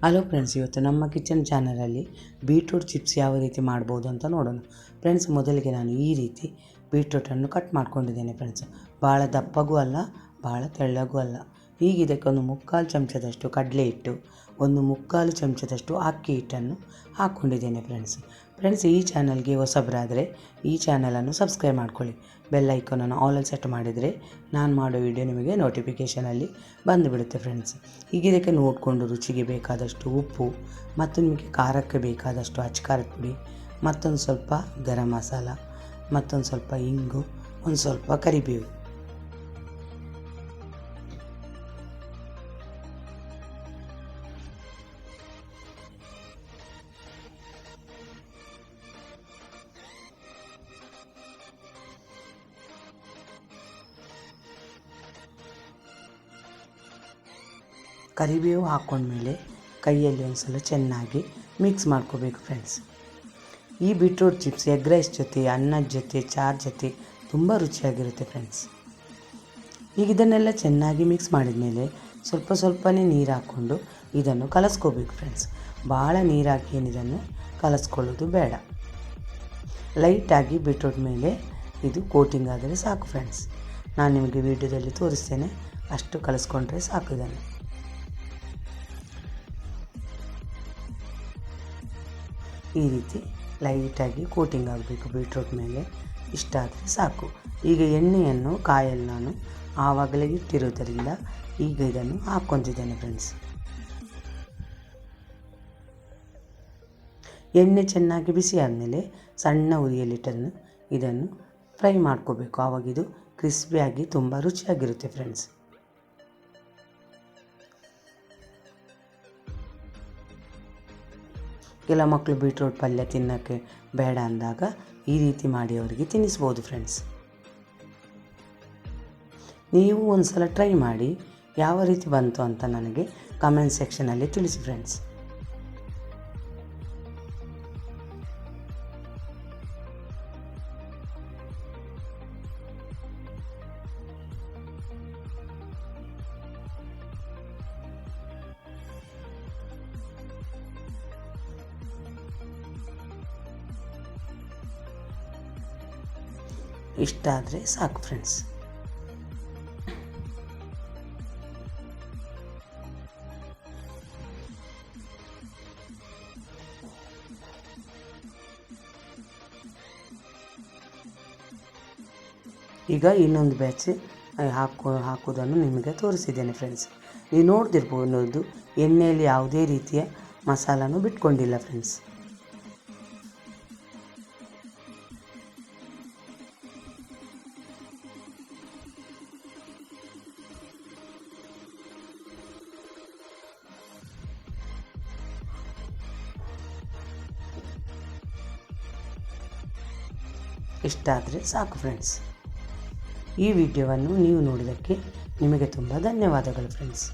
Hello friends, ಇವತ್ತು ನಮ್ಮ kitchen ಚಾನಲಲ್ಲಿ ಬೀಟ್ರೂಟ್ ಚಿಪ್ಸ್ ಯಾವ ರೀತಿ ಮಾಡ್ಬೋದು ಅಂತ ನೋಡೋಣ. ಫ್ರೆಂಡ್ಸ್, ಮೊದಲಿಗೆ ನಾನು ಈ ರೀತಿ ಬೀಟ್ರೂಟನ್ನು ಕಟ್ ಮಾಡ್ಕೊಂಡಿದ್ದೇನೆ ಫ್ರೆಂಡ್ಸ್. ಭಾಳ ದಪ್ಪಗೂ ಅಲ್ಲ, ಭಾಳ ತೆಳ್ಳಗೂ ಅಲ್ಲ. ಈಗ ಇದಕ್ಕೆ ಒಂದು 3/4 ಚಮಚದಷ್ಟು ಕಡಲೆ ಹಿಟ್ಟು, ಒಂದು 3/4 ಚಮಚದಷ್ಟು ಅಕ್ಕಿ ಹಿಟ್ಟನ್ನು ಹಾಕ್ಕೊಂಡಿದ್ದೇನೆ ಫ್ರೆಂಡ್ಸ್, ಈ ಚಾನಲ್ಗೆ ಹೊಸಬರಾದರೆ ಈ ಚಾನಲನ್ನು ಸಬ್ಸ್ಕ್ರೈಬ್ ಮಾಡ್ಕೊಳ್ಳಿ. ಬೆಲ್ ಐಕಾನನ್ನು ಆಲಲ್ಲಿ ಸೆಟ್ ಮಾಡಿದರೆ ನಾನು ಮಾಡೋ ವಿಡಿಯೋ ನಿಮಗೆ ನೋಟಿಫಿಕೇಷನಲ್ಲಿ ಬಂದುಬಿಡುತ್ತೆ ಫ್ರೆಂಡ್ಸ್. ಈಗ ಇದಕ್ಕೆ ನೋಡಿಕೊಂಡು ರುಚಿಗೆ ಬೇಕಾದಷ್ಟು ಉಪ್ಪು, ಮತ್ತು ನಿಮಗೆ ಖಾರಕ್ಕೆ ಬೇಕಾದಷ್ಟು ಅಚ್ಚ ಪುಡಿ, ಮತ್ತೊಂದು ಸ್ವಲ್ಪ ಗರಂ ಮಸಾಲ, ಮತ್ತೊಂದು ಸ್ವಲ್ಪ ಇಂಗು, ಒಂದು ಸ್ವಲ್ಪ ಕರಿಬೇವು. ಕರಿಬೇವು ಹಾಕ್ಕೊಂಡ್ಮೇಲೆ ಕೈಯಲ್ಲಿ ಒಂದು ಸಲ ಚೆನ್ನಾಗಿ ಮಿಕ್ಸ್ ಮಾಡ್ಕೋಬೇಕು ಫ್ರೆಂಡ್ಸ್. ಈ ಬೀಟ್ರೂಟ್ ಚಿಪ್ಸ್ ಎಗ್ ರೈಸ್ ಜೊತೆ, ಅನ್ನದ ಜೊತೆ, ಚಾರ್ ಜೊತೆ ತುಂಬ ರುಚಿಯಾಗಿರುತ್ತೆ ಫ್ರೆಂಡ್ಸ್. ಈಗ ಇದನ್ನೆಲ್ಲ ಚೆನ್ನಾಗಿ ಮಿಕ್ಸ್ ಮಾಡಿದ ಮೇಲೆ ಸ್ವಲ್ಪನೇ ನೀರು ಹಾಕ್ಕೊಂಡು ಇದನ್ನು ಕಲಸ್ಕೋಬೇಕು ಫ್ರೆಂಡ್ಸ್. ಭಾಳ ನೀರು ಹಾಕಿ ಇದನ್ನು ಕಲಸ್ಕೊಳ್ಳೋದು ಬೇಡ. ಲೈಟಾಗಿ ಬೀಟ್ರೂಟ್ ಮೇಲೆ ಇದು ಕೋಟಿಂಗ್ ಆದರೆ ಸಾಕು ಫ್ರೆಂಡ್ಸ್. ನಾನು ನಿಮಗೆ ವಿಡಿಯೋದಲ್ಲಿ ತೋರಿಸ್ತೇನೆ, ಅಷ್ಟು ಕಲಿಸ್ಕೊಂಡ್ರೆ ಸಾಕು. ಇದನ್ನು ಈ ರೀತಿ ಲೈಟಾಗಿ ಕೋಟಿಂಗ್ ಆಗಬೇಕು ಬೀಟ್ರೂಟ್ ಮೇಲೆ. ಇಷ್ಟ ಆದರೆ ಸಾಕು. ಈಗ ಎಣ್ಣೆಯನ್ನು ಕಾಯಲ್ಲಿ ನಾನು ಆವಾಗಲೇ ಇಟ್ಟಿರೋದರಿಂದ ಈಗ ಇದನ್ನು ಹಾಕ್ಕೊತಿದ್ದೇನೆ ಫ್ರೆಂಡ್ಸ್. ಎಣ್ಣೆ ಚೆನ್ನಾಗಿ ಬಿಸಿ ಆದಮೇಲೆ ಸಣ್ಣ ಉರಿಯಲ್ಲಿಟ್ಟನ್ನು ಇದನ್ನು ಫ್ರೈ ಮಾಡ್ಕೋಬೇಕು. ಆವಾಗಿದು ಕ್ರಿಸ್ಪಿಯಾಗಿ ತುಂಬ ರುಚಿಯಾಗಿರುತ್ತೆ ಫ್ರೆಂಡ್ಸ್. ಕೆಲ ಮಕ್ಕಳು ಬೀಟ್ರೂಟ್ ಪಲ್ಯ ತಿನ್ನೋಕ್ಕೆ ಬೇಡ ಅಂದಾಗ ಈ ರೀತಿ ಮಾಡಿ ಅವರಿಗೆ ತಿನ್ನಿಸ್ಬೋದು ಫ್ರೆಂಡ್ಸ್. ನೀವು ಒಂದು ಸಲ ಟ್ರೈ ಮಾಡಿ ಯಾವ ರೀತಿ ಬಂತು ಅಂತ ನನಗೆ ಕಮೆಂಟ್ ಸೆಕ್ಷನಲ್ಲಿ ತಿಳಿಸಿ ಫ್ರೆಂಡ್ಸ್. ಇಷ್ಟ ಆದರೆ ಸಾಕು ಫ್ರೆಂಡ್ಸ್. ಈಗ ಇನ್ನೊಂದು ಬ್ಯಾಚ್ ಹಾಕೋದನ್ನು ನಿಮಗೆ ತೋರಿಸಿದ್ದೇನೆ ಫ್ರೆಂಡ್ಸ್. ನೀವು ನೋಡ್ತಿರ್ಬೋದು, ಎಣ್ಣೆಯಲ್ಲಿ ಯಾವುದೇ ರೀತಿಯ ಮಸಾಲನೂ ಬಿಟ್ಕೊಂಡಿಲ್ಲ ಫ್ರೆಂಡ್ಸ್. ಇಷ್ಟ ಆದರೆ ಸಾಕು ಫ್ರೆಂಡ್ಸ್. ಈ ವಿಡಿಯೋವನ್ನು ನೀವು ನೋಡಿದ್ದಕ್ಕೆ ನಿಮಗೆ ತುಂಬ ಧನ್ಯವಾದಗಳು ಫ್ರೆಂಡ್ಸ್.